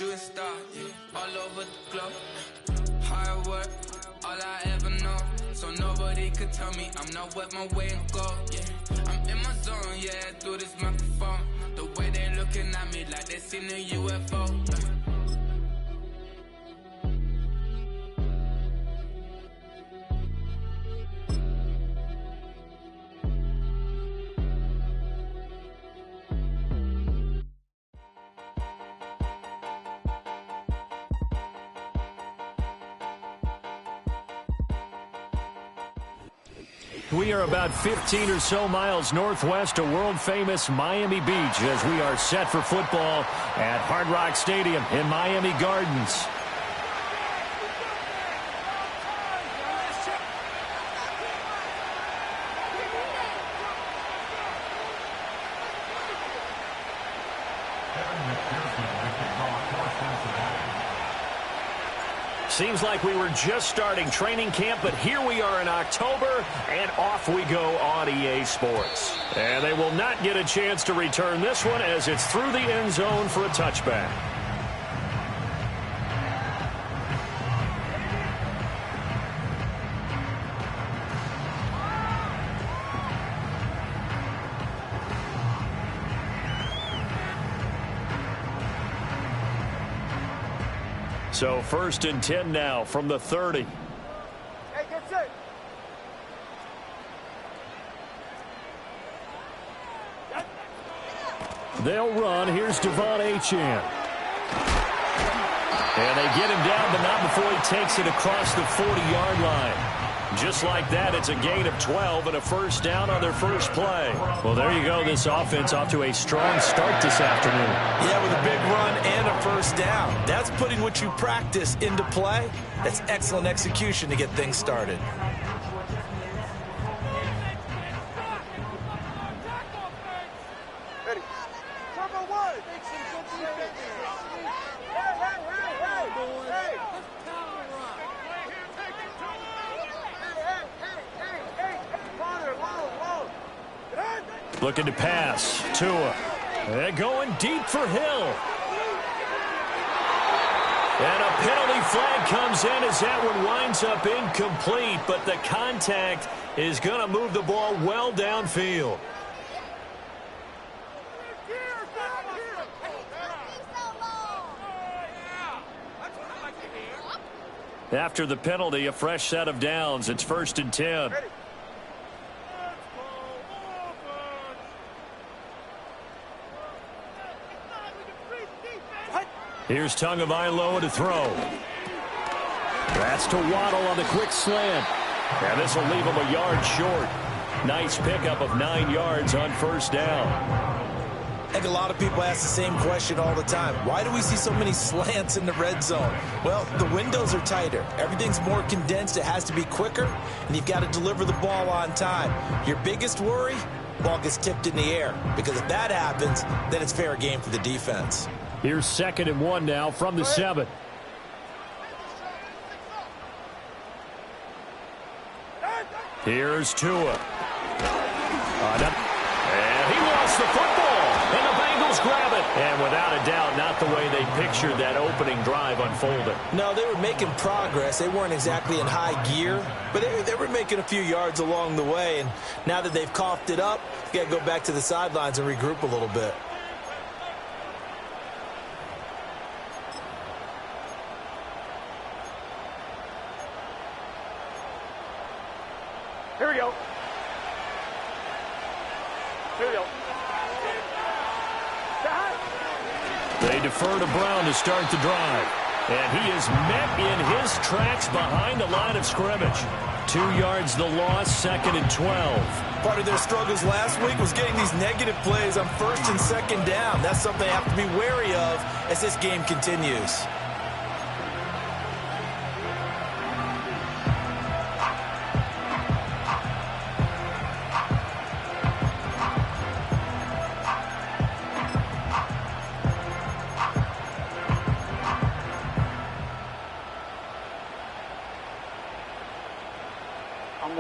shooting star, yeah, all over the globe. Hard work, all I ever know. So nobody could tell me I'm not what my way and go, yeah. I'm in my zone, yeah, through this microphone. The way they looking at me like they seen a UFO, yeah. We are about 15 or so miles northwest of world-famous Miami Beach as we are set for football at Hard Rock Stadium in Miami Gardens. Seems like we were just starting training camp, but here we are in October, and off we go on EA Sports. And they will not get a chance to return this one as it's through the end zone for a touchback. So 1st and 10 now from the 30. Hey, get set. They'll run. Here's Devon Achane. And they get him down, but not before he takes it across the 40-yard line. Just like that, it's a gain of 12 and a first down on their first play. Well, there you go. This offense off to a strong start this afternoon. Yeah, with a big run and a first down. That's putting what you practice into play. That's excellent execution to get things started. Ready. Number one. Looking to pass. Tua. They're going deep for Hill. And a penalty flag comes in as that one winds up incomplete, but the contact is going to move the ball well downfield. After the penalty, a fresh set of downs. It's 1st and 10. Ready. Here's Tagovailoa to throw. That's to Waddle on the quick slant. And this will leave him a yard short. Nice pickup of 9 yards on first down. I think a lot of people ask the same question all the time. Why do we see so many slants in the red zone? Well, the windows are tighter. Everything's more condensed. It has to be quicker, and you've got to deliver the ball on time. Your biggest worry, ball gets tipped in the air, because if that happens, then it's fair game for the defense. Here's 2nd and 1 now from the 7. Here's Tua. And he lost the football, and the Bengals grab it. And without a doubt, not the way they pictured that opening drive unfolded. No, they were making progress. They weren't exactly in high gear, but they were making a few yards along the way. And now that they've coughed it up, you got to go back to the sidelines and regroup a little bit. Here we go. Here we go. They defer to Brown to start the drive. And he is met in his tracks behind the line of scrimmage. 2 yards the loss, 2nd and 12. Part of their struggles last week was getting these negative plays on 1st and 2nd down. That's something they have to be wary of as this game continues.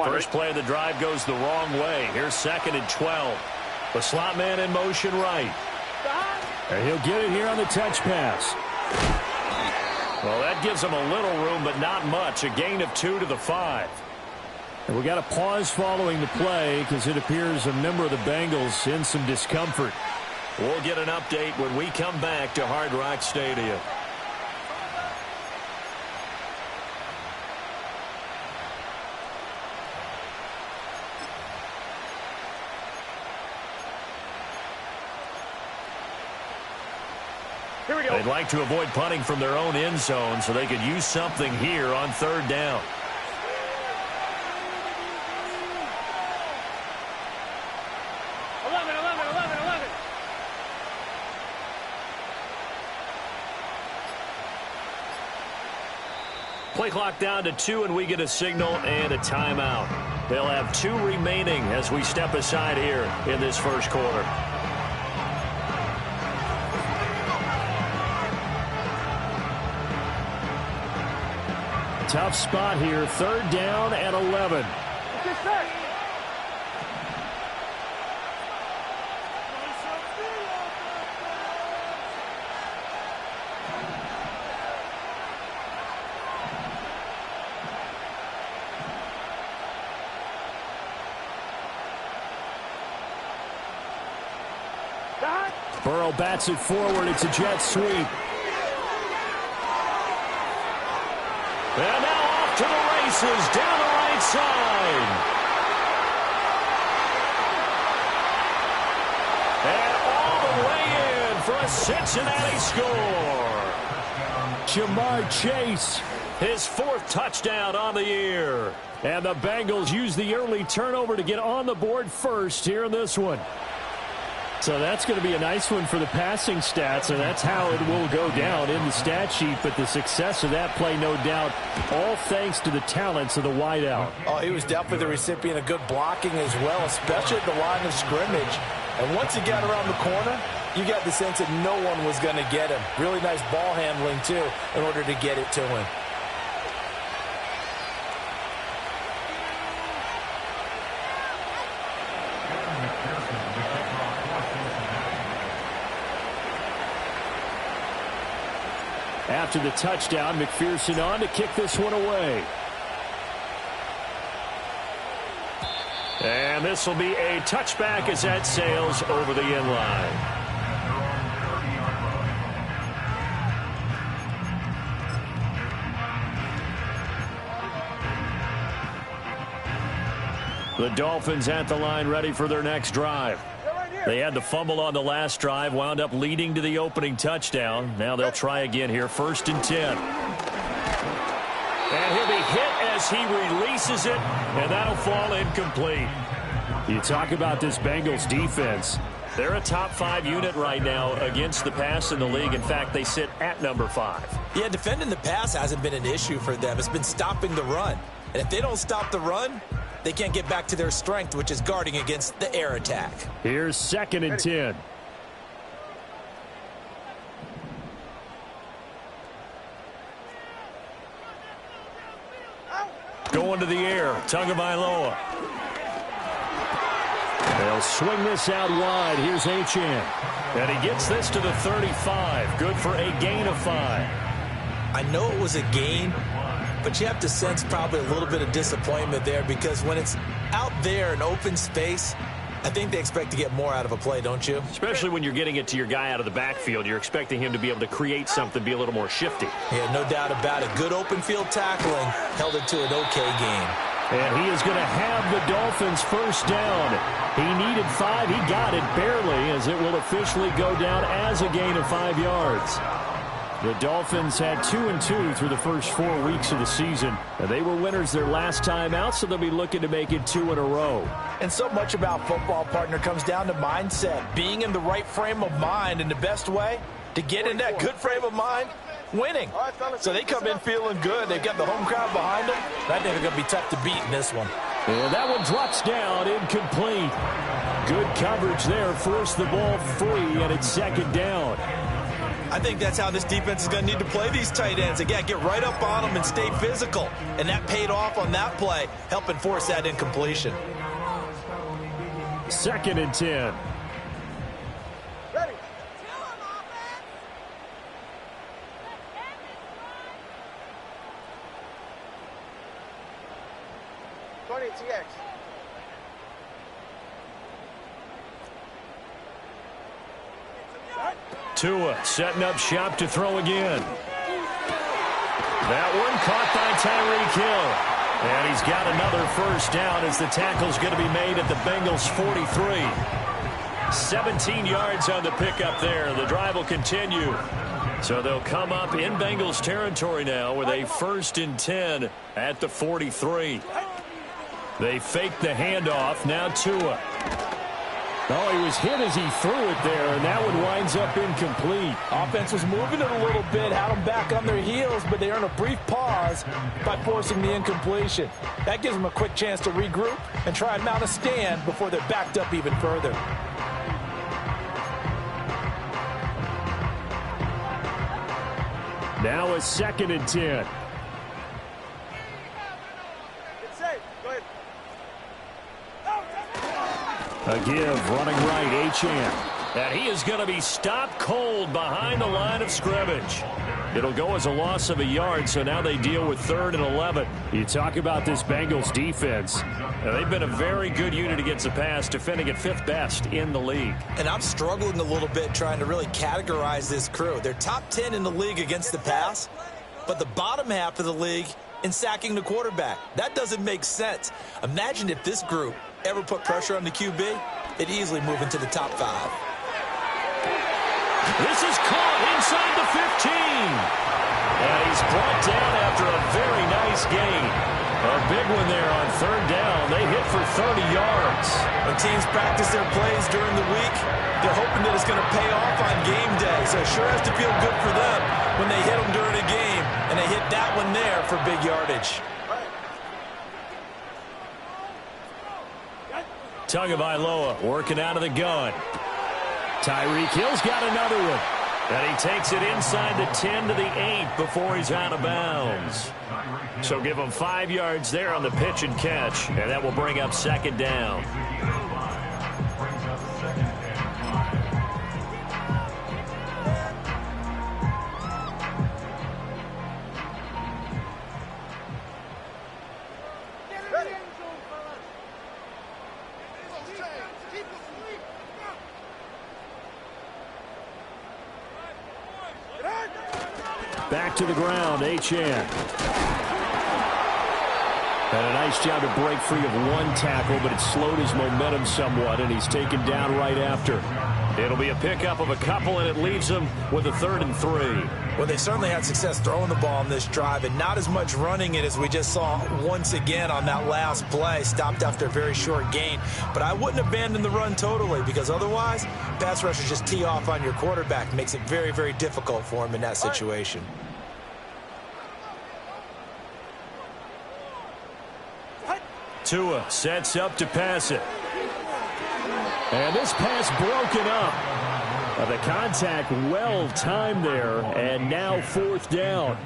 First play of the drive goes the wrong way. Here's 2nd and 12. The slot man in motion right. And he'll get it here on the touch pass. Well, that gives them a little room, but not much. A gain of 2 to the 5. And we got a pause following the play because it appears a member of the Bengals in some discomfort. We'll get an update when we come back to Hard Rock Stadium. Here we go. They'd like to avoid punting from their own end zone so they could use something here on 3rd down. Play clock down to 2, and we get a signal and a timeout. They'll have 2 remaining as we step aside here in this first quarter. Tough spot here. 3rd down and 11. Burrow bats it forward. It's a jet sweep. And now off to the races down the right side. And all the way in for a Cincinnati score. Jamar Chase, his 4th touchdown on the year. And the Bengals use the early turnover to get on the board first here in this one. So that's going to be a nice one for the passing stats, and that's how it will go down in the stat sheet. But the success of that play, no doubt, all thanks to the talents of the wideout. Oh, he was definitely the recipient of good blocking as well, especially at the line of scrimmage. And once he got around the corner, you got the sense that no one was going to get him. Really nice ball handling, too, in order to get it to him. After the touchdown, McPherson on to kick this one away. And this will be a touchback as that sails over the end line. The Dolphins at the line ready for their next drive. They had the fumble on the last drive, wound up leading to the opening touchdown. Now they'll try again here, 1st and 10. And he'll be hit as he releases it, and that'll fall incomplete. You talk about this Bengals defense. They're a top 5 unit right now against the pass in the league. In fact, they sit at number 5. Yeah, defending the pass hasn't been an issue for them. It's been stopping the run. And if they don't stop the run, they can't get back to their strength, which is guarding against the air attack. Here's 2nd and 10. Going to the air, Tagovailoa. They'll swing this out wide. Here's Achane. And he gets this to the 35. Good for a gain of 5. I know it was a gain, but you have to sense probably a little bit of disappointment there because when it's out there in open space, I think they expect to get more out of a play, don't you? Especially when you're getting it to your guy out of the backfield. You're expecting him to be able to create something, be a little more shifty. Yeah, no doubt about it. Good open field tackling held it to an okay game. And he is going to have the Dolphins 1st down. He needed 5. He got it barely as it will officially go down as a gain of 5 yards. The Dolphins had 2-2 through the first 4 weeks of the season. And they were winners their last time out, so they'll be looking to make it 2 in a row. And so much about football, partner, comes down to mindset. Being in the right frame of mind, and the best way to get in that good frame of mind, winning. So they come in feeling good. They've got the home crowd behind them. I think they're going to be tough to beat in this one. And that one drops down, incomplete. Good coverage there, forced the ball free, and it's 2nd down. I think that's how this defense is going to need to play these tight ends. Again, get right up on them and stay physical. And that paid off on that play, helping force that incompletion. 2nd and 10. Ready. 20 TX. Tua setting up shop to throw again. That one caught by Tyreek Hill. And he's got another first down as the tackle's going to be made at the Bengals 43. 17 yards on the pickup there. The drive will continue. So they'll come up in Bengals territory now with a 1st and 10 at the 43. They fake the handoff. Now Tua. Oh, he was hit as he threw it there, and that one winds up incomplete. Offense was moving it a little bit, had them back on their heels, but they earned a brief pause by forcing the incompletion. That gives them a quick chance to regroup and try and mount a stand before they're backed up even further. Now a 2nd and 10. It's safe. Go ahead. A give, running right, Achane. And he is going to be stopped cold behind the line of scrimmage. It'll go as a loss of a yard, so now they deal with 3rd and 11. You talk about this Bengals defense. Now, they've been a very good unit against the pass, defending at 5th best in the league. And I'm struggling a little bit trying to really categorize this crew. They're top 10 in the league against the pass, but the bottom half of the league in sacking the quarterback. That doesn't make sense. Imagine if this group ever put pressure on the QB, it'd easily move into the top 5. This is caught inside the 15. And he's brought down after a very nice gain. A big one there on 3rd down. They hit for 30 yards. When teams practice their plays during the week, they're hoping that it's going to pay off on game day. So it sure has to feel good for them when they hit them during a game. And they hit that one there for big yardage. Tagovailoa working out of the gun. Tyreek Hill's got another one. And he takes it inside the 10 to the 8 before he's out of bounds. So give him 5 yards there on the pitch and catch. And that will bring up 2nd down. Back to the ground, Achane. And a nice job to break free of one tackle, but it slowed his momentum somewhat, and he's taken down right after. It'll be a pickup of a couple, and it leaves him with a 3rd and 3. Well, they certainly had success throwing the ball on this drive, and not as much running it as we just saw once again on that last play. Stopped after a very short gain. But I wouldn't abandon the run totally, because otherwise, pass rushers just tee off on your quarterback. Makes it very, very difficult for him in that situation. Tua sets up to pass it. And this pass broken up. The contact well timed there, and now 4th down.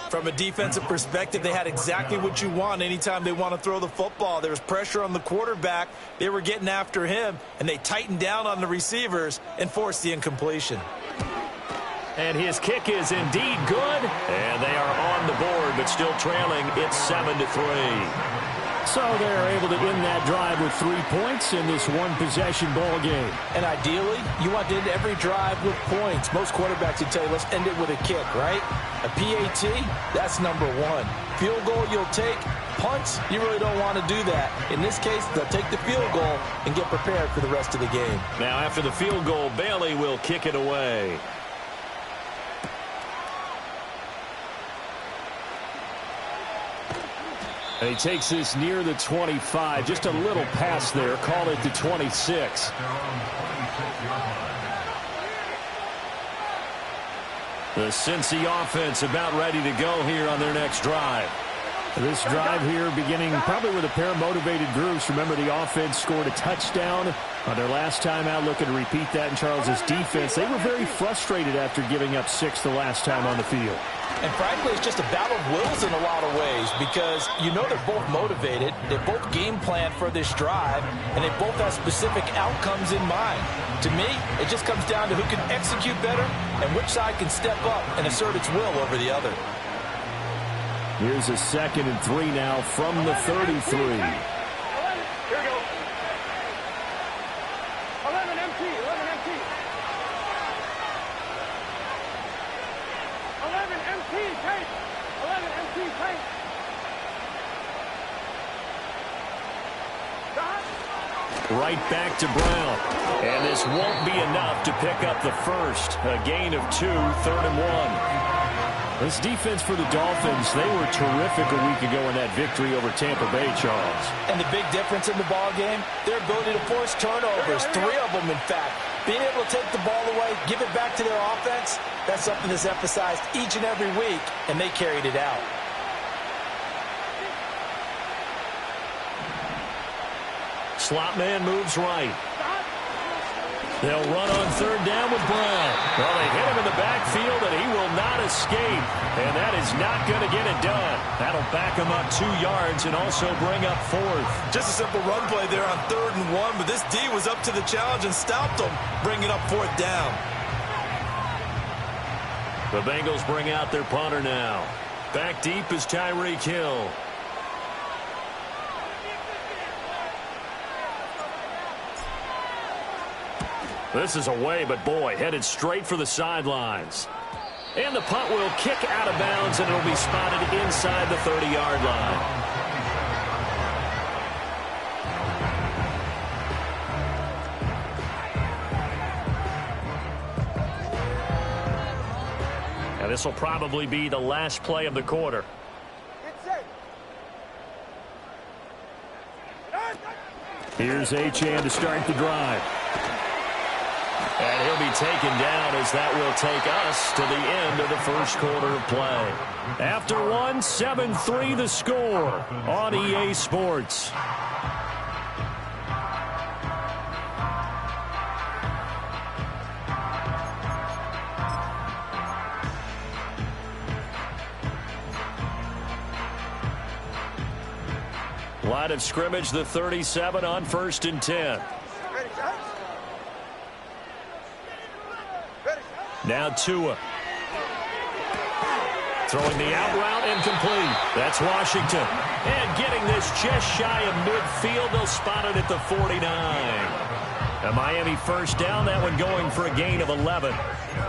From a defensive perspective, they had exactly what you want anytime they want to throw the football. There was pressure on the quarterback. They were getting after him, and they tightened down on the receivers and forced the incompletion. And his kick is indeed good. And they are on the board, but still trailing. It's 7-3. So they're able to end that drive with 3 points in this one-possession ball game. And ideally, you want to end every drive with points. Most quarterbacks would tell you, let's end it with a kick, right? A PAT, that's number 1. Field goal you'll take. Punts, you really don't want to do that. In this case, they'll take the field goal and get prepared for the rest of the game. Now, after the field goal, Bailey will kick it away. And he takes this near the 25. Just a little pass there. Call it the 26. The Cincy offense about ready to go here on their next drive. This drive here beginning probably with a pair of motivated groups. Remember, the offense scored a touchdown on their last time out. Looking to repeat that in Charles's defense. They were very frustrated after giving up 6 the last time on the field. And frankly, it's just a battle of wills in a lot of ways, because you know they're both motivated, they both game plan for this drive, and they both have specific outcomes in mind. To me, it just comes down to who can execute better and which side can step up and assert its will over the other. Here's a 2nd and 3 now from the 33. Here we go. 11 MT, 11 MT. 11 MT, tank. 11 MT, tank. Right back to Brown. And this won't be enough to pick up the first. A gain of 2, 3rd and 1. This defense for the Dolphins, they were terrific a week ago in that victory over Tampa Bay, Charles. And the big difference in the ball game, their ability to force turnovers, 3 of them in fact. Being able to take the ball away, give it back to their offense, that's something that's emphasized each and every week, and they carried it out. Slot man moves right. They'll run on 3rd down with Brown. Well, they hit him in the backfield, and he will not escape. And that is not going to get it done. That'll back him up 2 yards and also bring up 4th. Just a simple run play there on 3rd and 1, but this D was up to the challenge and stopped them, bringing up 4th down. The Bengals bring out their punter now. Back deep is Tyreek Hill. This is away, but boy, headed straight for the sidelines. And the punt will kick out of bounds, and it'll be spotted inside the 30-yard line. Now, this will probably be the last play of the quarter. Here's Achane to start the drive. And he'll be taken down as that will take us to the end of the first quarter of play. After 1, 7-3 the score on EA Sports. Line of scrimmage, the 37 on 1st and 10. Now Tua. Throwing the out route incomplete. That's Washington. And getting this just shy of midfield. They'll spot it at the 49. A Miami first down. That one going for a gain of 11.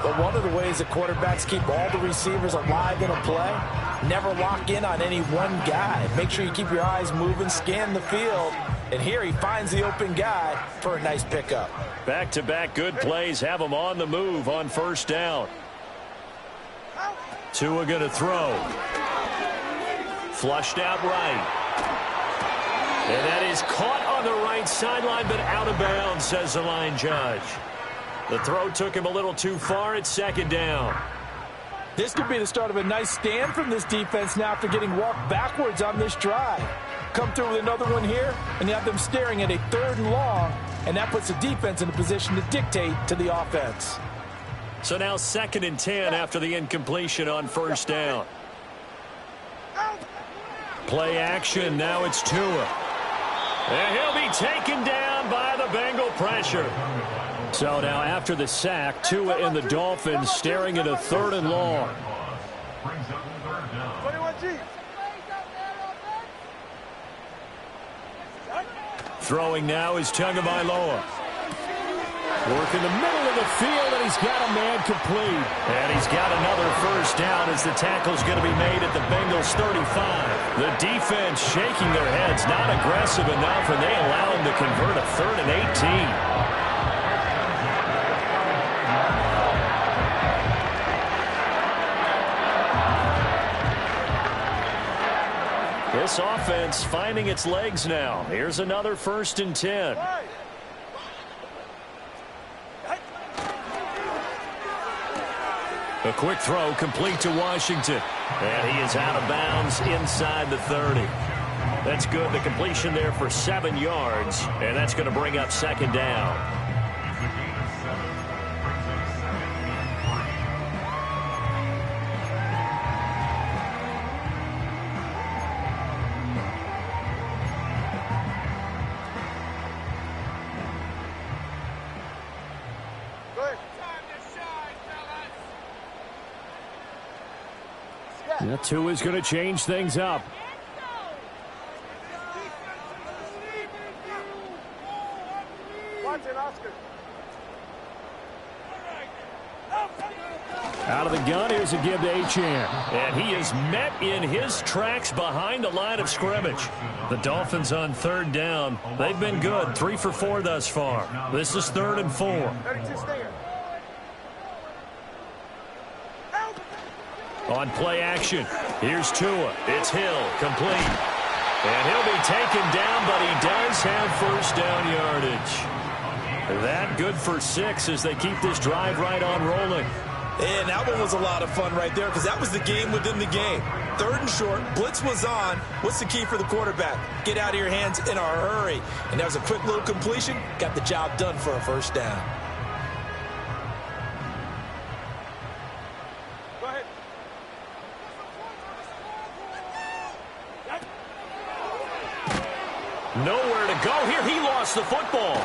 But one of the ways that quarterbacks keep all the receivers alive in a play, never lock in on any one guy. Make sure you keep your eyes moving, scan the field. And here he finds the open guy for a nice pickup. Back-to-back good plays have him on the move on 1st down. Tua going to throw. Flushed out right. And that is caught on the right sideline, but out of bounds, says the line judge. The throw took him a little too far at 2nd down. This could be the start of a nice stand from this defense now after getting walked backwards on this drive. Come through with another one here, and you have them staring at a 3rd and long, and that puts the defense in a position to dictate to the offense. So now 2nd and 10 after the incompletion on 1st down. Play action, now it's Tua. And he'll be taken down by the Bengal pressure. So now after the sack, Tua and the Dolphins staring at a 3rd and long. 21G. Throwing now is Tagovailoa. Working the middle of the field, and he's got a man complete. And he's got another first down as the tackle's going to be made at the Bengals 35. The defense shaking their heads, not aggressive enough, and they allow him to convert a 3rd and 18. This offense finding its legs now. Here's another 1st and 10. A quick throw complete to Washington. And he is out of bounds inside the 30. That's good. The completion there for 7 yards. And that's going to bring up 2nd down. That two is going to change things up. Watch it, Oscar. Out of the gun, here's a give to Achane. And he is met in his tracks behind the line of scrimmage. The Dolphins on third down. They've been good, 3 for 4 thus far. This is 3rd and 4. 32 stinger. On play action, here's Tua. It's Hill, complete. And he'll be taken down, but he does have first down yardage. That good for 6 as they keep this drive right on rolling. And that one was a lot of fun right there because that was the game within the game. 3rd and short, blitz was on. What's the key for the quarterback? Get out of your hands in a hurry. And that was a quick little completion. Got the job done for a first down. Go ahead. Nowhere to go here. He lost the football.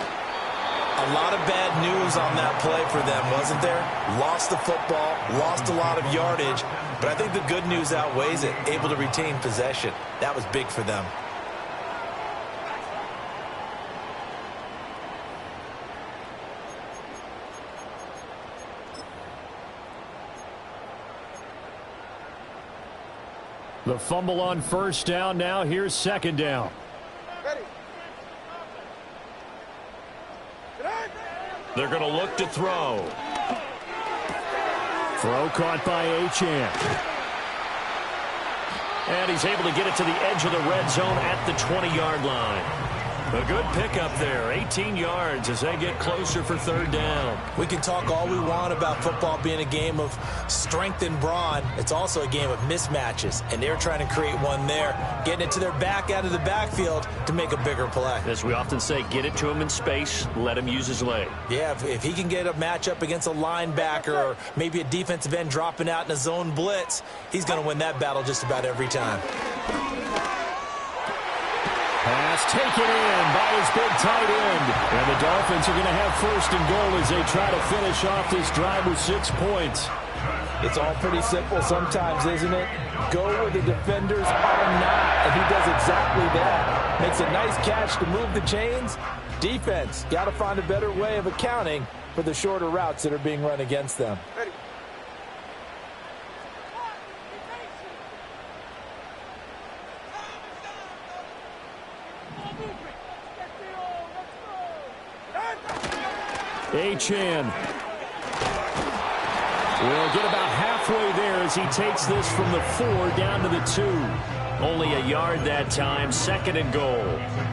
A lot of bad news on that play for them, wasn't there? Lost the football, lost a lot of yardage, but I think the good news outweighs it. Able to retain possession. That was big for them. The fumble on first down. Now here's 2nd down. Ready. They're going to look to throw. Throw caught by Achane. And he's able to get it to the edge of the red zone at the 20-yard line. A good pickup there, 18 yards as they get closer for 3rd down. We can talk all we want about football being a game of strength and brawn. It's also a game of mismatches, and they're trying to create one there, getting it to their back out of the backfield to make a bigger play. As we often say, get it to him in space, let him use his leg. Yeah, if he can get a matchup against a linebacker or maybe a defensive end dropping out in a zone blitz, he's going to win that battle just about every time. Pass taken in by his big tight end. And the Dolphins are going to have 1st and goal as they try to finish off this drive with 6 points. It's all pretty simple sometimes, isn't it? Go where the defenders are not, and he does exactly that. Makes a nice catch to move the chains. Defense, got to find a better way of accounting for the shorter routes that are being run against them. Ready. Achane will get about halfway there as he takes this from the 4 down to the 2. Only a yard that time, 2nd and goal.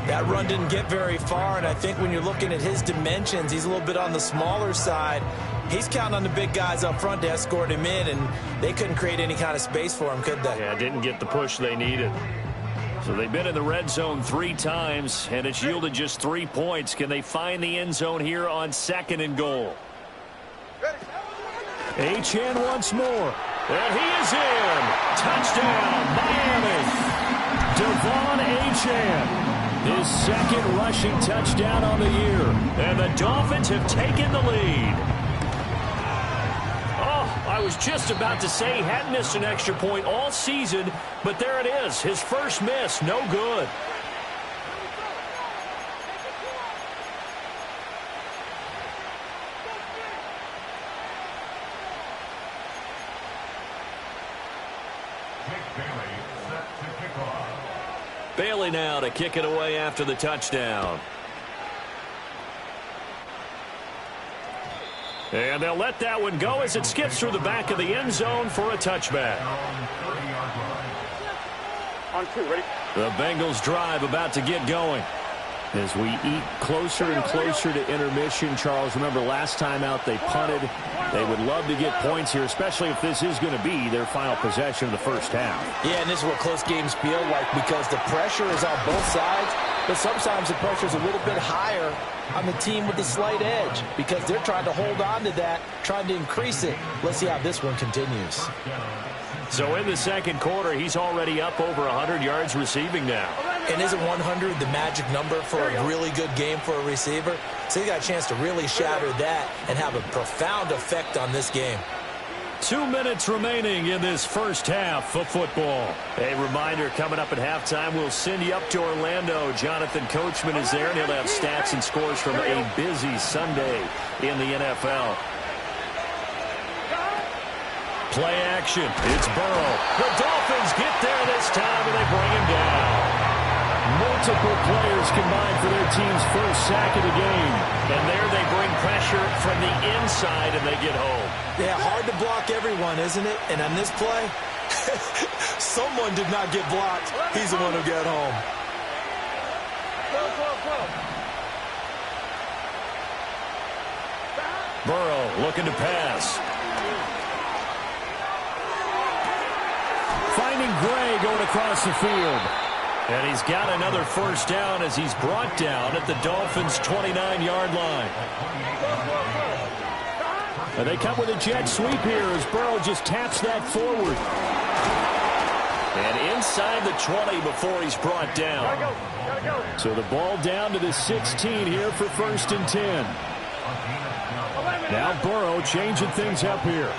That run didn't get very far, and I think when you're looking at his dimensions, he's a little bit on the smaller side. He's counting on the big guys up front to escort him in, and they couldn't create any kind of space for him, could they? Yeah, didn't get the push they needed. So they've been in the red zone 3 times, and it's yielded just 3 points. Can they find the end zone here on 2nd and goal? Achane once more. And he is in. Touchdown, Miami. Devon Achane. His 2nd rushing touchdown on the year. And the Dolphins have taken the lead. I was just about to say he hadn't missed an extra point all season, but there it is. His first miss, no good. Bailey now to kick it away after the touchdown. And they'll let that one go as it skips through the back of the end zone for a touchback. On 2, ready? The Bengals drive about to get going. As we eat closer and closer to intermission, Charles, remember last time out they punted. They would love to get points here, especially if this is going to be their final possession of the first half. Yeah, and this is what close games feel like because the pressure is on both sides, but sometimes the pressure is a little bit higher on the team with the slight edge because they're trying to hold on to that, trying to increase it. Let's see how this one continues. So in the 2nd quarter, he's already up over 100 yards receiving now. And isn't 100 the magic number for a really good game for a receiver? So he got a chance to really shatter that and have a profound effect on this game. 2 minutes remaining in this first half of football. A reminder, coming up at halftime, we'll send you up to Orlando. Jonathan Coachman is there, and he'll have stats and scores from a busy Sunday in the NFL. Play action. It's Burrow. The Dolphins get there this time, and they bring him down. Multiple players combined for their team's first sack of the game. And there they bring pressure from the inside, and they get home. Yeah, hard to block everyone, isn't it? And on this play, someone did not get blocked. He's the one who got home. Burrow looking to pass. Finding Gray going across the field. And he's got another first down as he's brought down at the Dolphins' 29-yard line. And they come with a jet sweep here as Burrow just taps that forward. And inside the 20 before he's brought down. So the ball down to the 16 here for 1st and 10. Now Burrow changing things up here.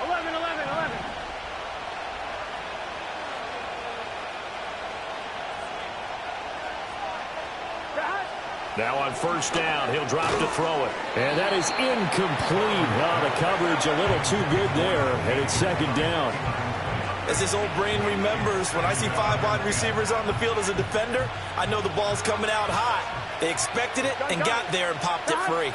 11. Now on first down, he'll drop to throw it. And that is incomplete. Oh, the coverage a little too good there, and it's 2nd down. As his old brain remembers, when I see 5 wide receivers on the field as a defender, I know the ball's coming out hot. They expected it and got there and popped it free.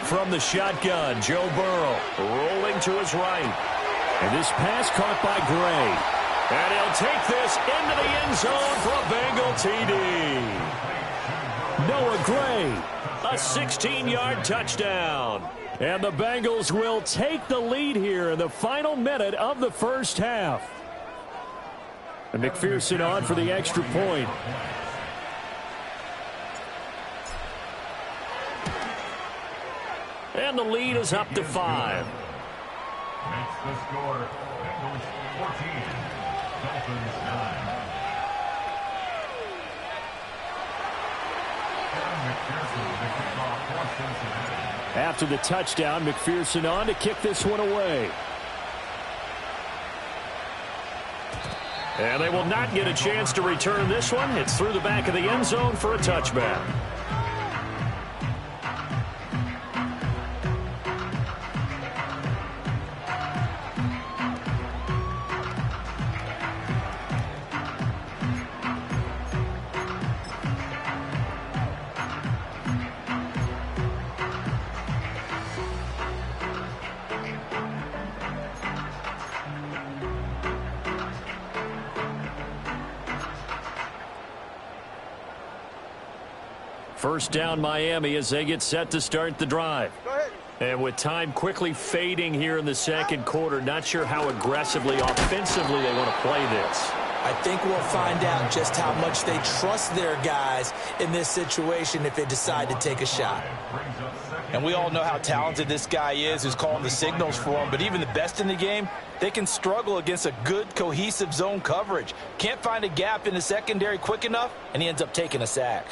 From the shotgun, Joe Burrow rolling to his right. And this pass caught by Gray. And he'll take this into the end zone for a Bengal TD. Noah Gray. A 16-yard touchdown. And the Bengals will take the lead here in the final minute of the first half. And McPherson on for the extra point. And the lead is up to 5. Makes the score. Bengals 14, Dolphins 9. After the touchdown, McPherson on to kick this one away. And they will not get a chance to return this one. It's through the back of the end zone for a touchback. First down Miami as they get set to start the drive. And with time quickly fading here in the second quarter, not sure how aggressively, offensively they want to play this. I think we'll find out just how much they trust their guys in this situation if they decide to take a shot. And we all know how talented this guy is who's calling the signals for him, but even the best in the game, they can struggle against a good, cohesive zone coverage. Can't find a gap in the secondary quick enough, and he ends up taking a sack.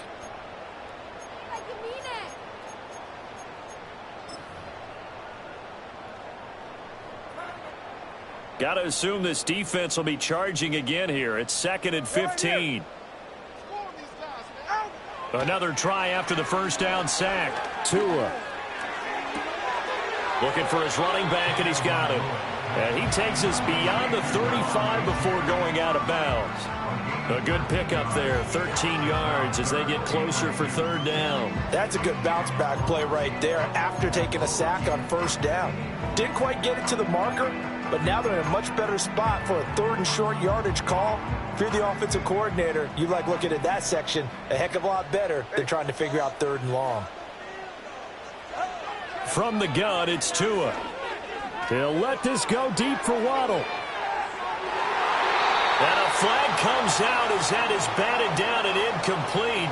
Got to assume this defense will be charging again here. It's 2nd and 15. Another try after the first down sack. Tua. Looking for his running back, and he's got him. And he takes us beyond the 35 before going out of bounds. A good pickup there, 13 yards as they get closer for 3rd down. That's a good bounce-back play right there after taking a sack on first down. Didn't quite get it to the marker, but now they're in a much better spot for a 3rd and short yardage call. If you're the offensive coordinator, you like looking at that section a heck of a lot better than trying to figure out 3rd and long. From the gun, it's Tua. He'll let this go deep for Waddle. And a flag comes out as that is batted down and incomplete.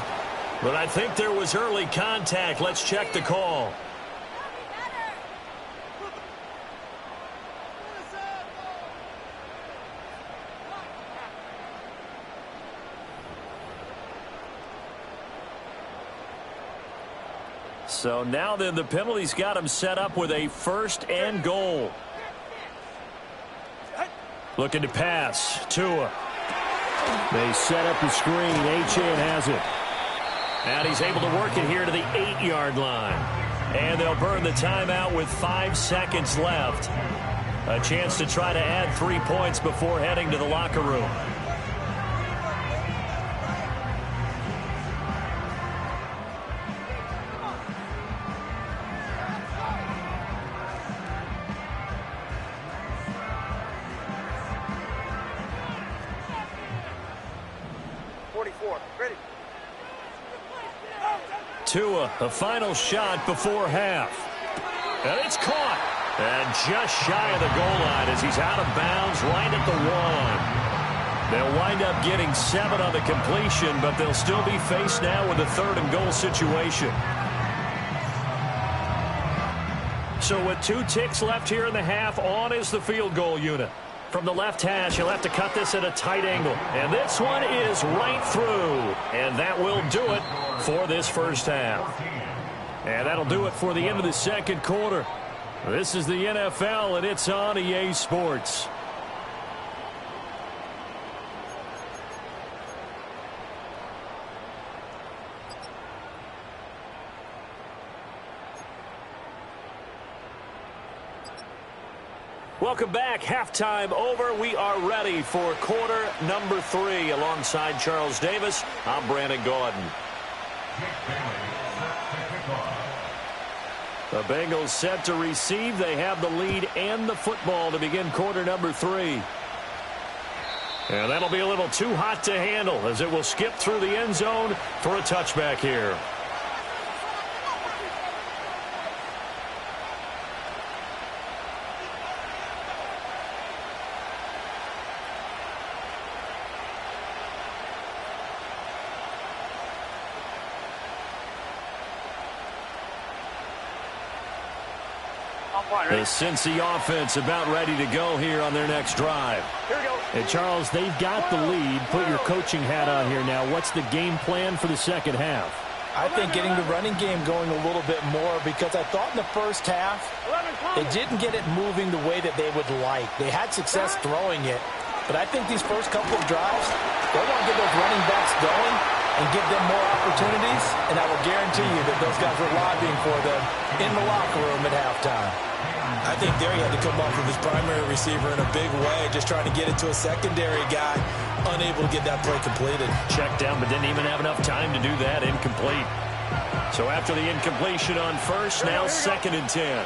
But I think there was early contact. Let's check the call. So now then the penalty's got him set up with a 1st and goal. Looking to pass. Tua. They set up the screen. Achane has it. And he's able to work it here to the 8-yard line. And they'll burn the timeout with 5 seconds left. A chance to try to add 3 points before heading to the locker room. Tua, a final shot before half. And it's caught. And just shy of the goal line as he's out of bounds right at the 1. They'll wind up getting 7 on the completion, but they'll still be faced now with a 3rd and goal situation. So with 2 ticks left here in the half, on is the field goal unit. From the left hash, he'll have to cut this at a tight angle. And this one is right through. And that will do it for this first half. And that'll do it for the end of the second quarter. This is the NFL, and it's on EA Sports. Welcome back. Halftime over. We are ready for quarter number 3. Alongside Charles Davis, I'm Brandon Gaudin. The Bengals set to receive. They have the lead and the football to begin quarter number 3. And that'll be a little too hot to handle as it will skip through the end zone for a touchback here. The Cincy offense about ready to go here on their next drive. And Charles, they've got the lead. Put your coaching hat on here now. What's the game plan for the second half? I think getting the running game going a little bit more, because I thought in the first half they didn't get it moving the way that they would like. They had success throwing it, but I think these first couple of drives, they want to get those running backs going and give them more opportunities, and I will guarantee you that those guys were lobbying for them in the locker room at halftime. I think there he had to come off of his primary receiver in a big way, just trying to get it to a secondary guy, unable to get that play completed. Checked down, but didn't even have enough time to do that. Incomplete. So after the incompletion on first, now 2nd and 10.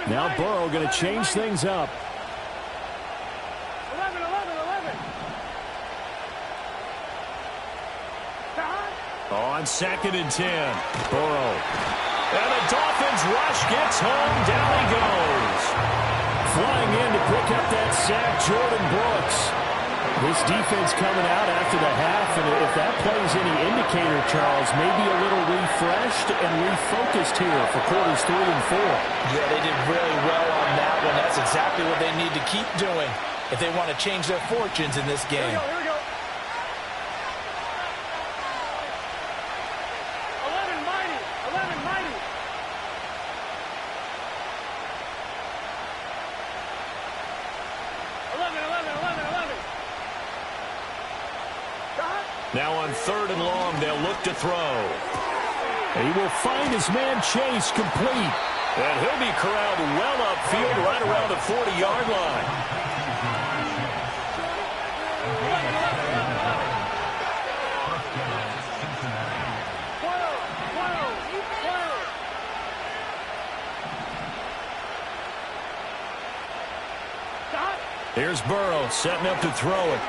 Now Burrow going to change things up. 11. On 2nd and 10, Burrow. And the Dolphins rush gets home. Down he goes. Flying in to pick up that sack, Jordan Brooks. This defense coming out after the half, and if that plays any indicator, Charles, maybe a little refreshed and refocused here for quarters 3 and 4. Yeah, they did really well on that one. That's exactly what they need to keep doing if they want to change their fortunes in this game. Here we go. 11 mighty. 11. Now on 3rd and long, they'll look to throw. He will find his man Chase complete. And he'll be corralled well upfield right around the 40-yard line. Here's Burrow setting up to throw it.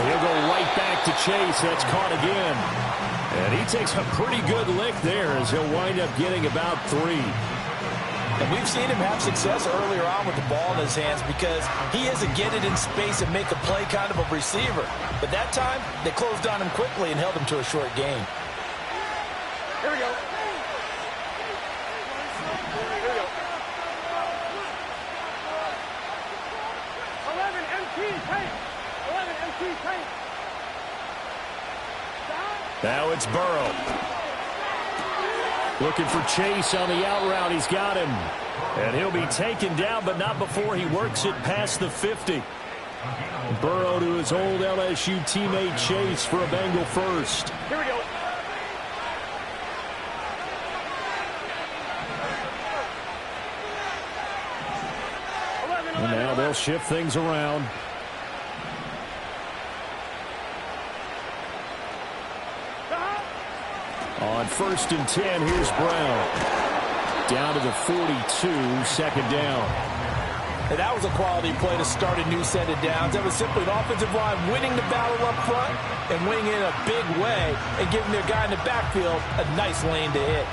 He'll go right back to Chase. That's caught again. And he takes a pretty good lick there as he'll wind up getting about 3. And we've seen him have success earlier on with the ball in his hands because he isn't get it in space and make a play kind of a receiver. But that time, they closed on him quickly and held him to a short gain. Here we go. Now it's Burrow. Looking for Chase on the out route. He's got him. And he'll be taken down, but not before he works it past the 50. Burrow to his old LSU teammate Chase for a Bengal first. Here we go. And now they'll shift things around. On 1st and 10, here's Brown. Down to the 42, second down. And that was a quality play to start a new set of downs. That was simply an offensive line winning the battle up front and winning in a big way and giving their guy in the backfield a nice lane to hit.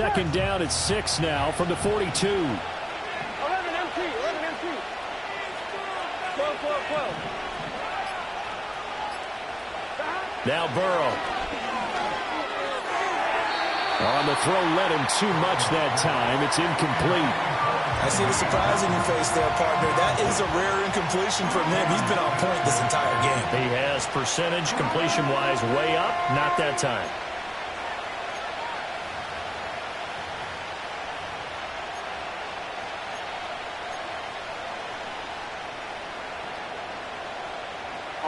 Second down at 6 now from the 42. 11 MT, 11 MT. 12. Now Burrow. On the throw, led him too much that time. It's incomplete. I see the surprise in your face there, partner. That is a rare incompletion from him. He's been on point this entire game. He has percentage completion-wise way up, not that time.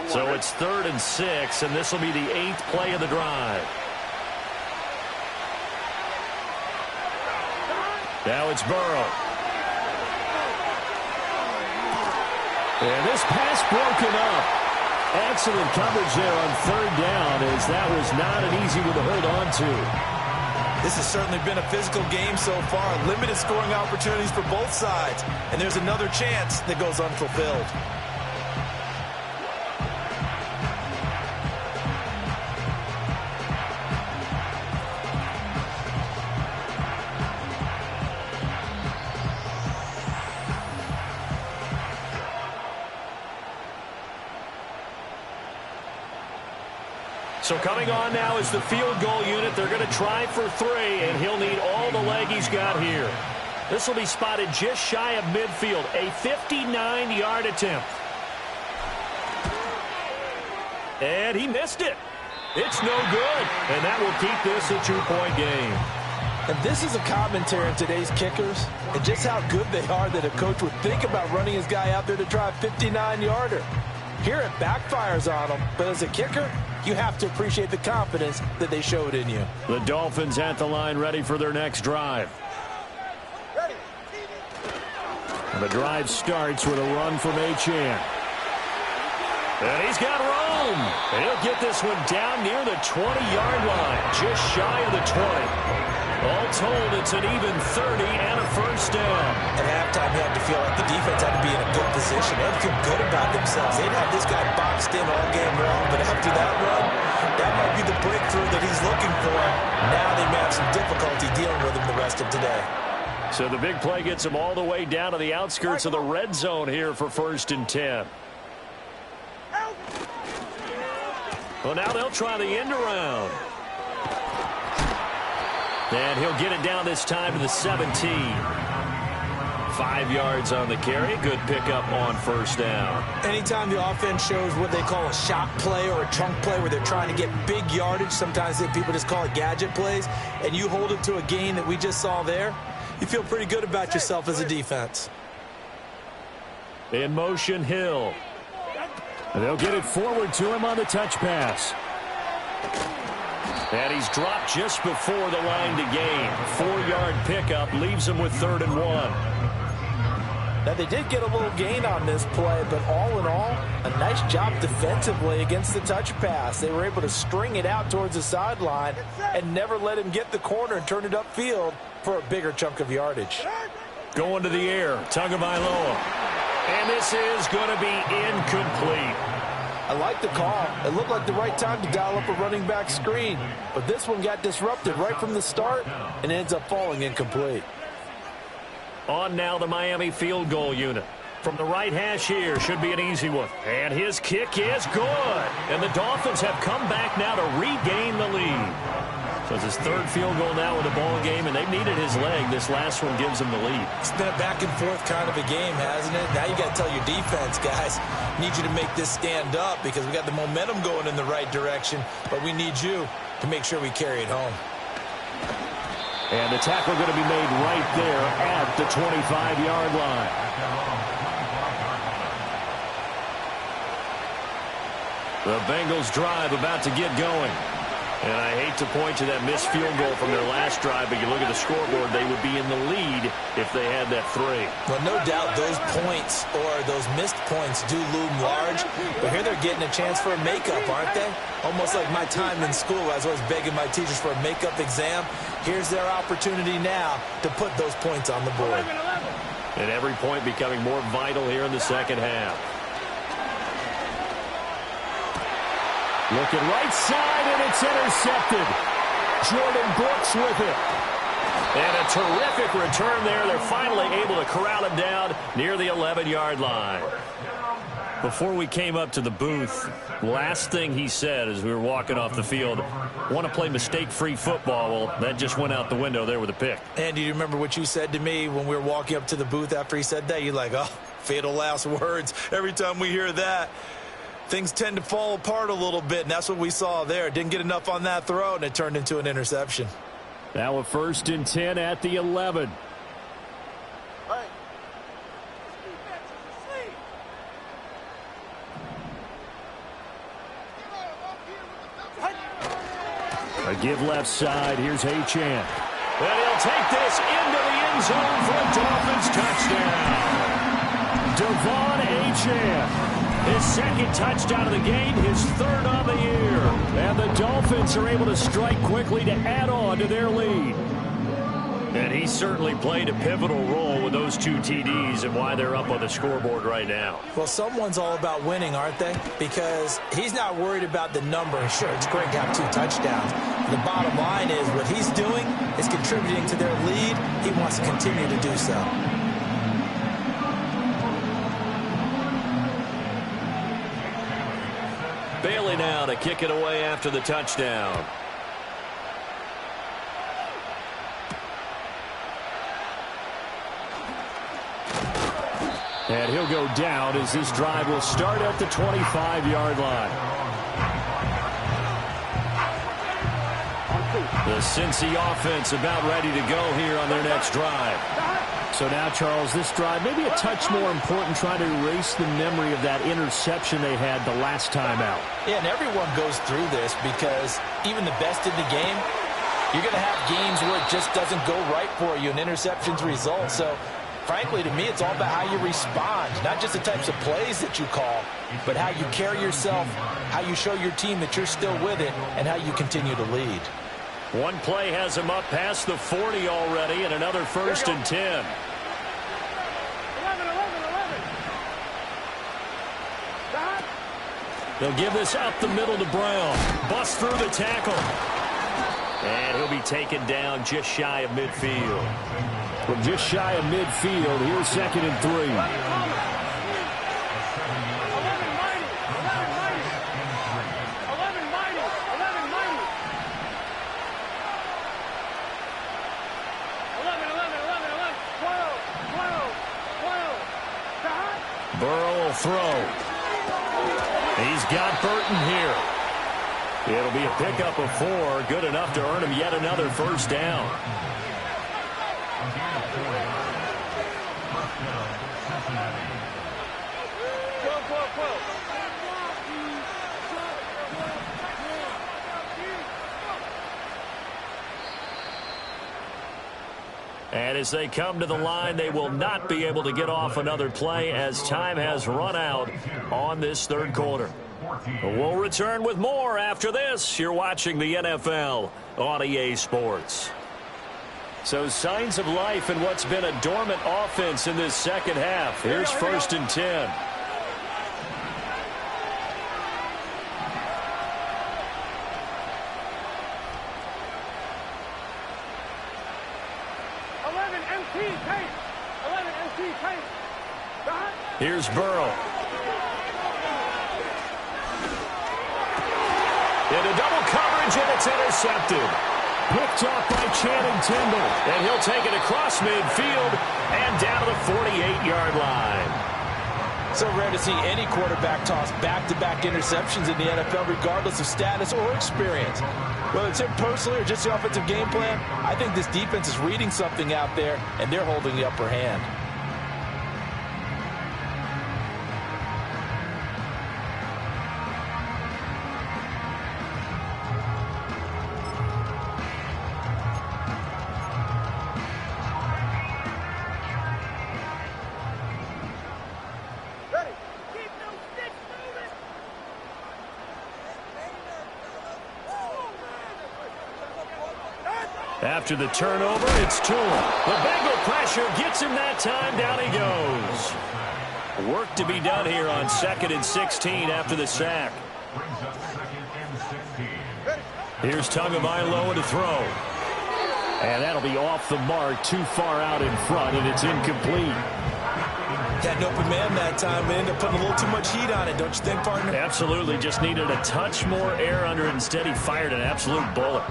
So it's 3rd and 6, and this will be the 8th play of the drive. Now it's Burrow. And this pass broken up. Excellent coverage there on 3rd down, as that was not an easy one to hold on to. This has certainly been a physical game so far. Limited scoring opportunities for both sides. And there's another chance that goes unfulfilled. So coming on now is the field goal unit. They're going to try for 3, and he'll need all the leg he's got here. This will be spotted just shy of midfield, a 59-yard attempt. And he missed it. It's no good, and that will keep this a 2-point game. And this is a commentary on today's kickers and just how good they are that a coach would think about running his guy out there to try a 59-yarder. Here it backfires on him, but as a kicker, you have to appreciate the confidence that they showed in you. The Dolphins at the line ready for their next drive. Ready. The drive starts with a run from Achane. And he's got room. He'll get this one down near the 20-yard line, just shy of the 20. All told, it's an even 30 and a first down. At halftime, you had to feel like the defense had to be in a good position. They had to feel good about themselves. They'd have this guy boxed in all game long, but after that run, that might be the breakthrough that he's looking for. Now they may have some difficulty dealing with him the rest of today. So the big play gets him all the way down to the outskirts of the red zone here for 1st and 10. Well, now they'll try the end around. And he'll get it down this time to the 17. 5 yards on the carry. Good pickup on first down. Anytime the offense shows what they call a shot play or a chunk play where they're trying to get big yardage, sometimes people just call it gadget plays, and you hold it to a gain that we just saw there, you feel pretty good about yourself as a defense. In motion, Hill. And they'll get it forward to him on the touch pass. And he's dropped just before the line to gain. 4-yard pickup leaves him with 3rd and 1. Now, they did get a little gain on this play, but all in all, a nice job defensively against the touch pass. They were able to string it out towards the sideline and never let him get the corner and turn it upfield for a bigger chunk of yardage. Going to the air, Tagovailoa. And this is going to be incomplete. I like the call. It looked like the right time to dial up a running back screen, but this one got disrupted right from the start and ends up falling incomplete. On now the Miami field goal unit. From the right hash here, should be an easy one. And his kick is good. And the Dolphins have come back now to regain the lead. So it's his third field goal now in the ball game, and they've needed his leg. This last one gives him the lead. It's been a back-and-forth kind of a game, hasn't it? Now you got to tell your defense, guys, need you to make this stand up because we got the momentum going in the right direction, but we need you to make sure we carry it home. And the tackle going to be made right there at the 25-yard line. The Bengals drive about to get going. And I hate to point to that missed field goal from their last drive, but you look at the scoreboard, they would be in the lead if they had that 3. Well, no doubt those points or those missed points do loom large, but here they're getting a chance for a makeup, aren't they? Almost like my time in school, I was always begging my teachers for a makeup exam. Here's their opportunity now to put those points on the board. And every point becoming more vital here in the second half. Looking right side, and it's intercepted. Jordan Brooks with it. And a terrific return there. They're finally able to corral him down near the 11-yard line. Before we came up to the booth, last thing he said as we were walking off the field, want to play mistake-free football. Well, that just went out the window there with a pick. And do you remember what you said to me when we were walking up to the booth after he said that? You're like, oh, fatal last words. Every time we hear that, things tend to fall apart a little bit, and that's what we saw there. Didn't get enough on that throw, and it turned into an interception. Now a 1st and 10 at the 11. A give left side. Here's Achane. And he'll take this into the end zone for a Dolphins touchdown. Devon Achane. His second touchdown of the game, his third on the year. And the Dolphins are able to strike quickly to add on to their lead. And he certainly played a pivotal role with those 2 TDs and why they're up on the scoreboard right now. Well, someone's all about winning, aren't they? Because he's not worried about the number. Sure, it's great to have 2 touchdowns. The bottom line is what he's doing is contributing to their lead. He wants to continue to do so. Bailey now to kick it away after the touchdown. And he'll go down as this drive will start at the 25-yard line. The Cincy offense about ready to go here on their next drive. So now, Charles, this drive maybe a touch more important, trying to erase the memory of that interception they had the last time out. Yeah, and everyone goes through this because even the best in the game, you're going to have games where it just doesn't go right for you and interceptions result. So, frankly, to me, it's all about how you respond, not just the types of plays that you call, but how you carry yourself, how you show your team that you're still with it, and how you continue to lead. One play has him up past the 40 already, and another 1st and 10. 11. They'll give this up the middle to Brown. Busts through the tackle. And he'll be taken down just shy of midfield. From just shy of midfield, here's 2nd and 3. Burrow will throw. He's got Burton here. It'll be a pickup of 4. Good enough to earn him yet another 1st down. And as they come to the line, they will not be able to get off another play as time has run out on this 3rd quarter. We'll return with more after this. You're watching the NFL on EA Sports. So signs of life in what's been a dormant offense in this second half. Here's 1st and 10. Here's Burrow. Into double coverage, and it's intercepted. Picked off by Channing Tindall. And he'll take it across midfield and down to the 48-yard line. So rare to see any quarterback toss back-to-back interceptions in the NFL, regardless of status or experience. Whether it's him personally or just the offensive game plan, I think this defense is reading something out there, and they're holding the upper hand. After the turnover, it's Tua. The Bengal pressure gets him that time. Down he goes. Work to be done here on 2nd and 16 after the sack. Here's Tagovailoa to throw. And that'll be off the mark, too far out in front, and it's incomplete. Had an open man that time. We ended up putting a little too much heat on it, don't you think, partner? Absolutely. Just needed a touch more air under it. Instead, he fired an absolute bullet.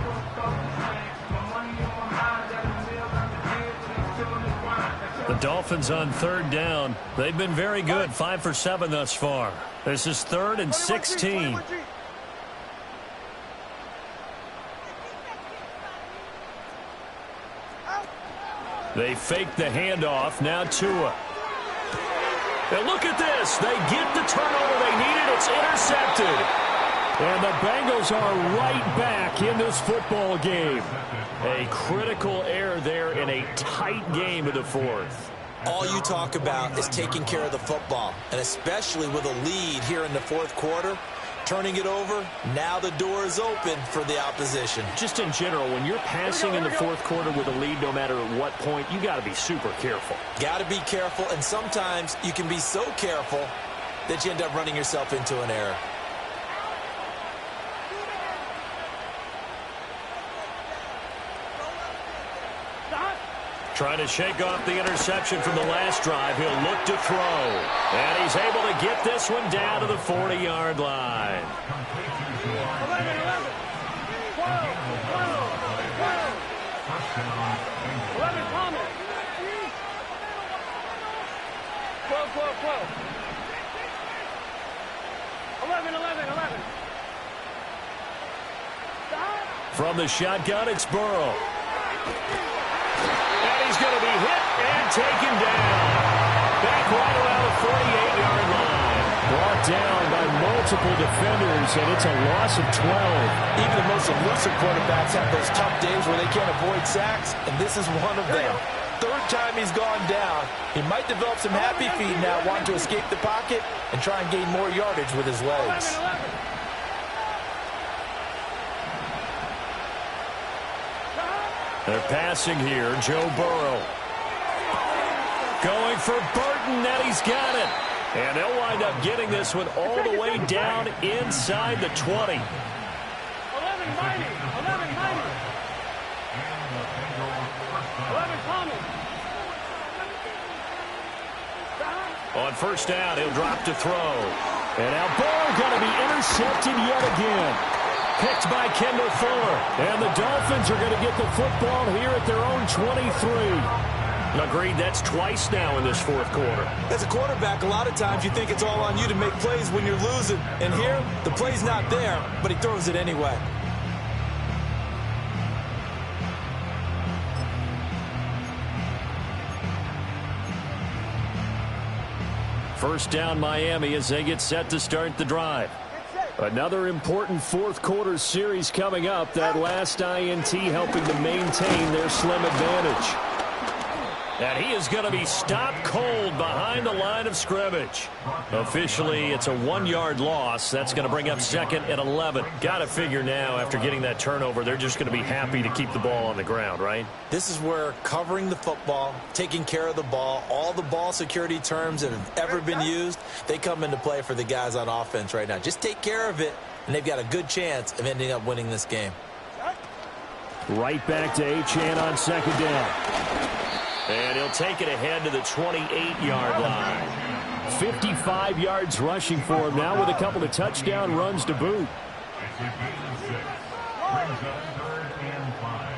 The Dolphins on 3rd down. They've been very good, 5 for 7 thus far. This is 3rd and 16. They fake the handoff. Now Tua. And look at this. They get the turnover they needed. It's intercepted. And the Bengals are right back in this football game. A critical error there in a tight game in the 4th. All you talk about is taking care of the football, and especially with a lead here in the 4th quarter, turning it over, now the door is open for the opposition. Just in general, when you're passing in the 4th quarter with a lead, no matter at what point, you got to be super careful. Got to be careful, and sometimes you can be so careful that you end up running yourself into an error. Trying to shake off the interception from the last drive. He'll look to throw. And he's able to get this one down to the 40-yard line. 11. From the shotgun, it's Burrow. He's going to be hit and taken down. Back right around the 48-yard line. Brought down by multiple defenders, and it's a loss of 12. Even the most elusive quarterbacks have those tough days where they can't avoid sacks, and this is one of them. 3rd time he's gone down. He might develop some happy feet now, wanting to escape the pocket and try and gain more yardage with his legs. 11. They're passing here. Joe Burrow. Going for Burton, and he's got it. And they'll wind up getting this one all the way down inside the 20. 11 Miney. 11 Thomas. On 1st down, he'll drop to throw. And now Burrow going to be intercepted yet again. Picked by Kendall Fuller. And the Dolphins are going to get the football here at their own 23. Agreed, that's twice now in this 4th quarter. As a quarterback, a lot of times you think it's all on you to make plays when you're losing. And here, the play's not there, but he throws it anyway. First down, Miami, as they get set to start the drive. Another important 4th quarter series coming up. That last INT helping to maintain their slim advantage. And he is going to be stopped cold behind the line of scrimmage. Officially, it's a 1-yard loss. That's going to bring up 2nd and 11. Got to figure now, after getting that turnover, they're just going to be happy to keep the ball on the ground, right? This is where covering the football, taking care of the ball, all the ball security terms that have ever been used, they come into play for the guys on offense right now. Just take care of it, and they've got a good chance of ending up winning this game. Right back to Achane on 2nd down. And he'll take it ahead to the 28-yard line. 55 yards rushing for him now with a couple of touchdown runs to boot. It's a gain of 6. Brings up 3rd and 5.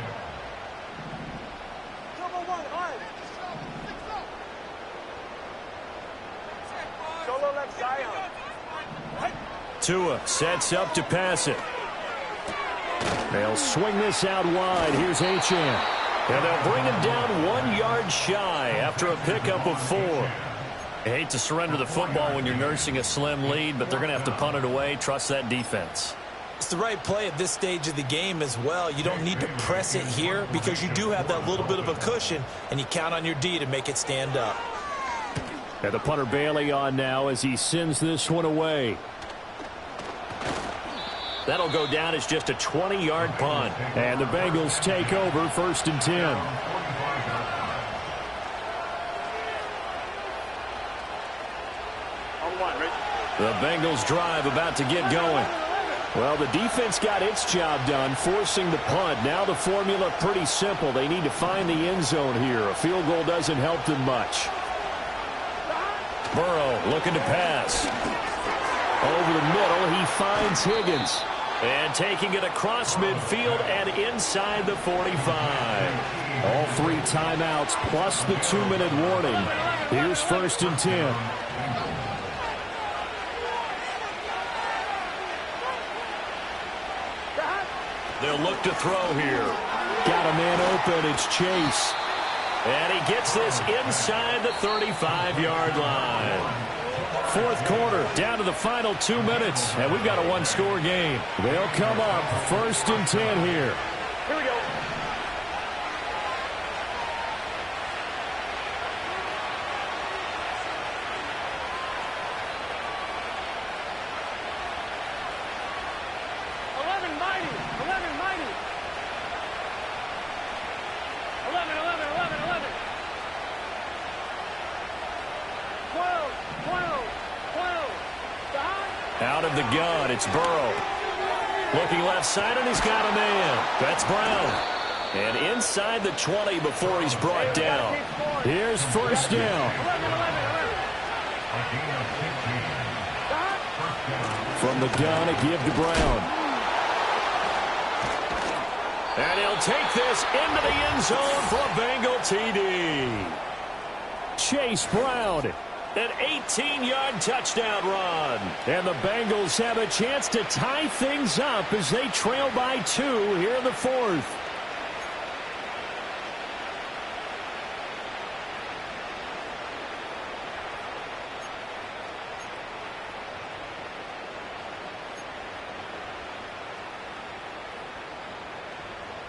Solo left Zion. Tua sets up to pass it. They'll swing this out wide. Here's Achane. And they'll bring him down 1 yard shy after a pickup of 4. I hate to surrender the football when you're nursing a slim lead, but they're going to have to punt it away. Trust that defense. It's the right play at this stage of the game as well. You don't need to press it here because you do have that little bit of a cushion, and you count on your D to make it stand up. And the punter Bailey on now as he sends this one away. That'll go down as just a 20-yard punt. And the Bengals take over 1st and 10. The Bengals drive about to get going. Well, the defense got its job done, forcing the punt. Now the formula pretty simple. They need to find the end zone here. A field goal doesn't help them much. Burrow looking to pass. Over the middle, he finds Higgins. And taking it across midfield and inside the 45. All 3 timeouts plus the 2-minute warning. Here's 1st and 10. They'll look to throw here. Got a man open. It's Chase. And he gets this inside the 35-yard line. 4th quarter, down to the final 2 minutes, and we've got a 1-score game. They'll come up 1st and 10 here. Here we go. Out of the gun, it's Burrow. Looking left side, and he's got a man. That's Brown. And inside the 20 before he's brought down. Here's 1st down. From the gun, a give to Brown. And he'll take this into the end zone for a Bengal TD. Chase Brown. An 18-yard touchdown run. And the Bengals have a chance to tie things up as they trail by 2 here in the 4th.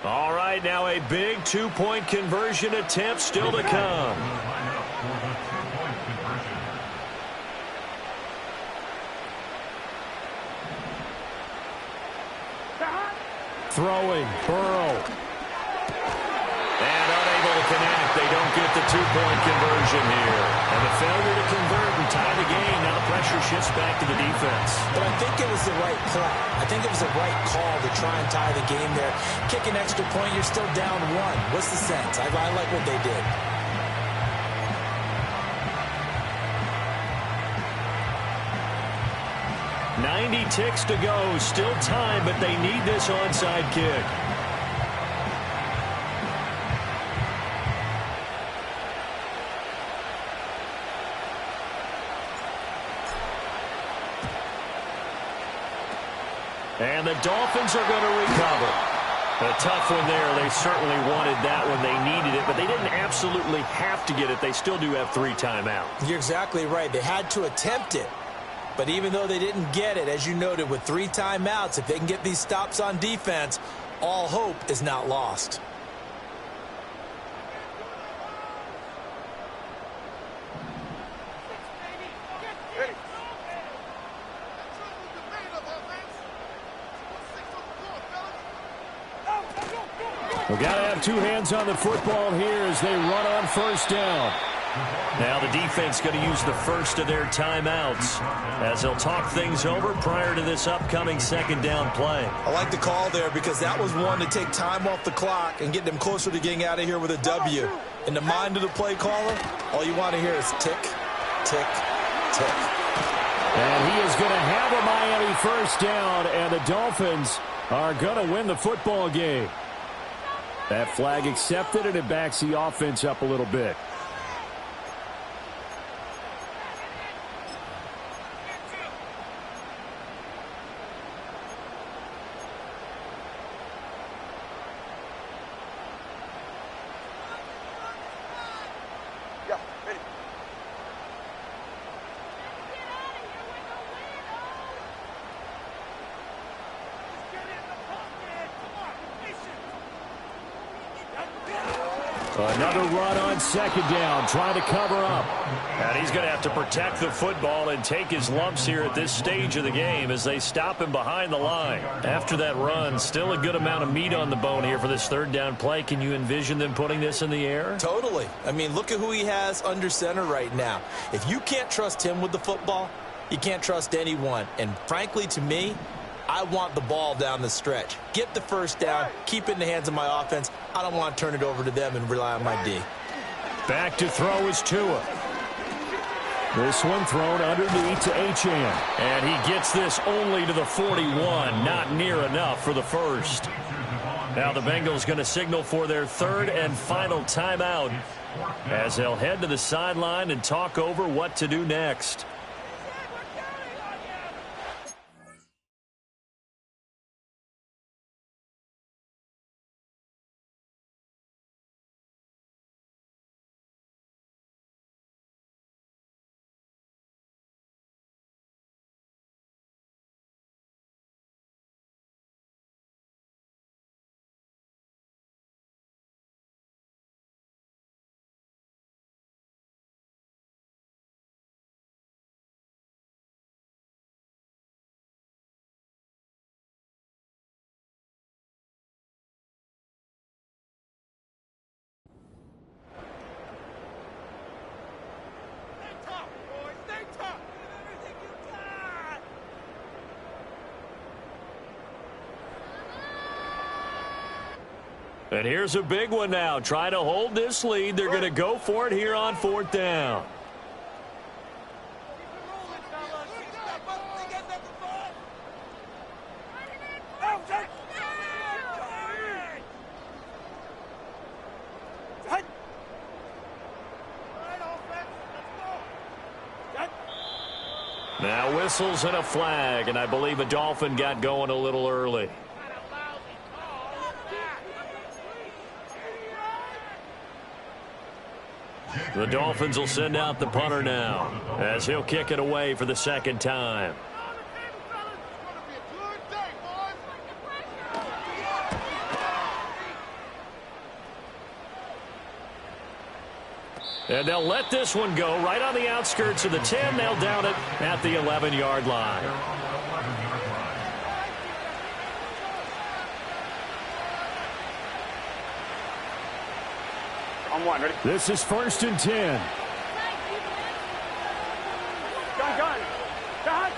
All right, now a big 2-point conversion attempt still to come. Throwing, Burrow. And unable to connect. They don't get the 2-point conversion here. And the failure to convert and tie the game. Now the pressure shifts back to the defense. But I think it was the right play. I think it was the right call to try and tie the game there. Kick an extra point, you're still down 1. What's the sense? I like what they did. .90 ticks to go. Still time, but they need this onside kick. And the Dolphins are going to recover. A tough one there. They certainly wanted that when they needed it, but they didn't absolutely have to get it. They still do have 3 timeouts. You're exactly right. They had to attempt it. But even though they didn't get it, as you noted, with 3 timeouts, if they can get these stops on defense, all hope is not lost. We've got to have 2 hands on the football here as they run on 1st down. Now the defense going to use the first of their timeouts as they'll talk things over prior to this upcoming 2nd down play. I like the call there because that was one to take time off the clock and get them closer to getting out of here with a W. In the mind of the play caller, all you want to hear is tick, tick, tick. And he is going to have a Miami first down, and the Dolphins are going to win the football game. That flag accepted, and it backs the offense up a little bit. Another run on second down, trying to cover up. And he's going to have to protect the football and take his lumps here at this stage of the game as they stop him behind the line. After that run, still a good amount of meat on the bone here for this third down play. Can you envision them putting this in the air? Totally. I mean, look at who he has under center right now. If you can't trust him with the football, you can't trust anyone. And frankly, to me, I want the ball down the stretch. Get the first down, keep it in the hands of my offense. I don't want to turn it over to them and rely on my D. Back to throw is Tua. This one thrown underneath to Achane. And he gets this only to the 41. Not near enough for the first. Now the Bengals going to signal for their third and final timeout as they'll head to the sideline and talk over what to do next. And here's a big one now. Trying to hold this lead. They're going to go for it here on fourth down. Now whistles and a flag, and I believe a Dolphin got going a little early. The Dolphins will send out the punter now as he'll kick it away for the second time. And they'll let this one go right on the outskirts of the 10. They'll down it at the 11-yard line. On one, ready? This is 1st and 10. Gun. Gun.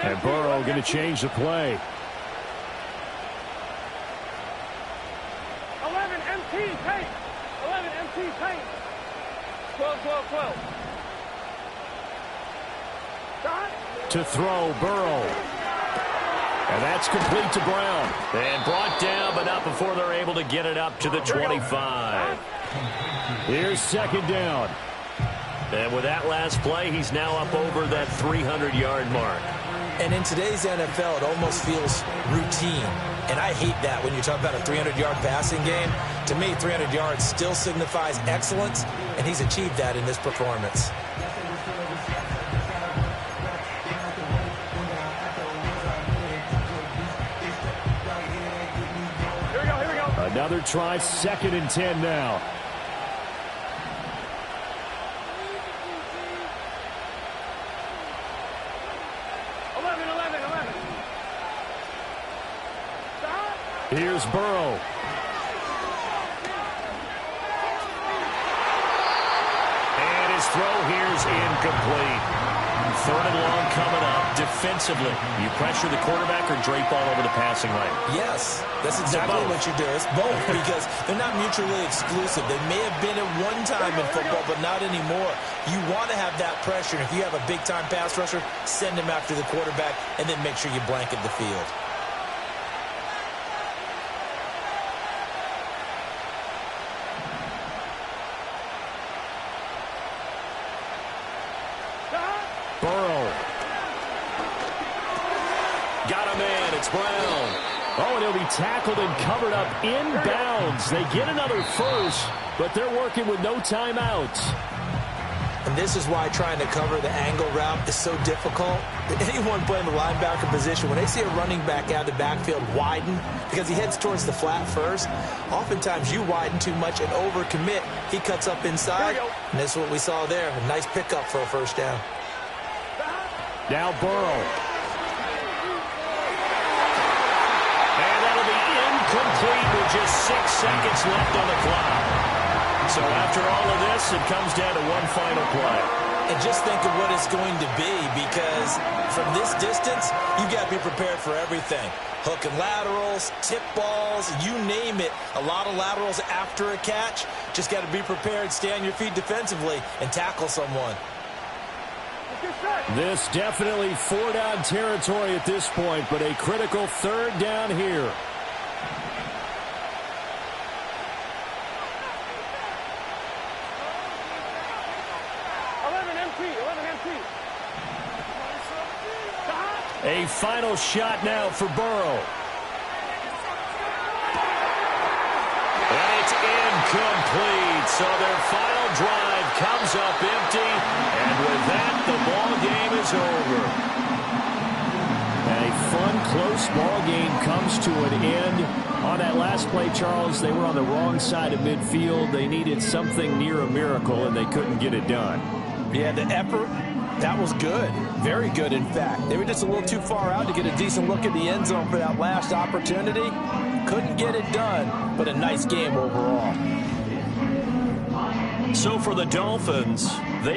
And Burrow going to change the play. 11 MT paint. 11 MT paint. 12. Gun. To throw, Burrow. And that's complete to Brown. And brought down, but not before they're able to get it up to the 25. Here's second down. And with that last play, he's now up over that 300-yard mark. And in today's NFL, it almost feels routine. And I hate that when you talk about a 300-yard passing game. To me, 300 yards still signifies excellence, and he's achieved that in this performance. Here we go. Another try, 2nd and 10 now. Here's Burrow. And his throw here's incomplete. Third and long coming up. Defensively, you pressure the quarterback or drape all over the passing lane? Yes, that's exactly what you do. It's both because they're not mutually exclusive. They may have been at one time in football, but not anymore. You want to have that pressure. And if you have a big-time pass rusher, send him after the quarterback and then make sure you blanket the field. It's Brown. Oh, and he'll be tackled and covered up inbounds. They get another first, but they're working with no timeouts. And this is why trying to cover the angle route is so difficult. Anyone playing the linebacker position, when they see a running back out of the backfield widen, because he heads towards the flat first, oftentimes you widen too much and overcommit. He cuts up inside, and this is what we saw there. A nice pickup for a first down. Now Burrow. Complete with just 6 seconds left on the clock. So after all of this, it comes down to one final play. And just think of what it's going to be, because from this distance, you got to be prepared for everything. Hook and laterals, tip balls, you name it. A lot of laterals after a catch. Just got to be prepared, stay on your feet defensively, and tackle someone. This definitely 4-down territory at this point, but a critical third down here. A final shot now for Burrow. And it's incomplete. So their final drive comes up empty. And with that, the ball game is over. And a fun, close ball game comes to an end. On that last play, Charles, they were on the wrong side of midfield. They needed something near a miracle, and they couldn't get it done. Yeah, the effort, that was good. Very good, in fact. They were just a little too far out to get a decent look at the end zone for that last opportunity. Couldn't get it done, but a nice game overall. So for the Dolphins, they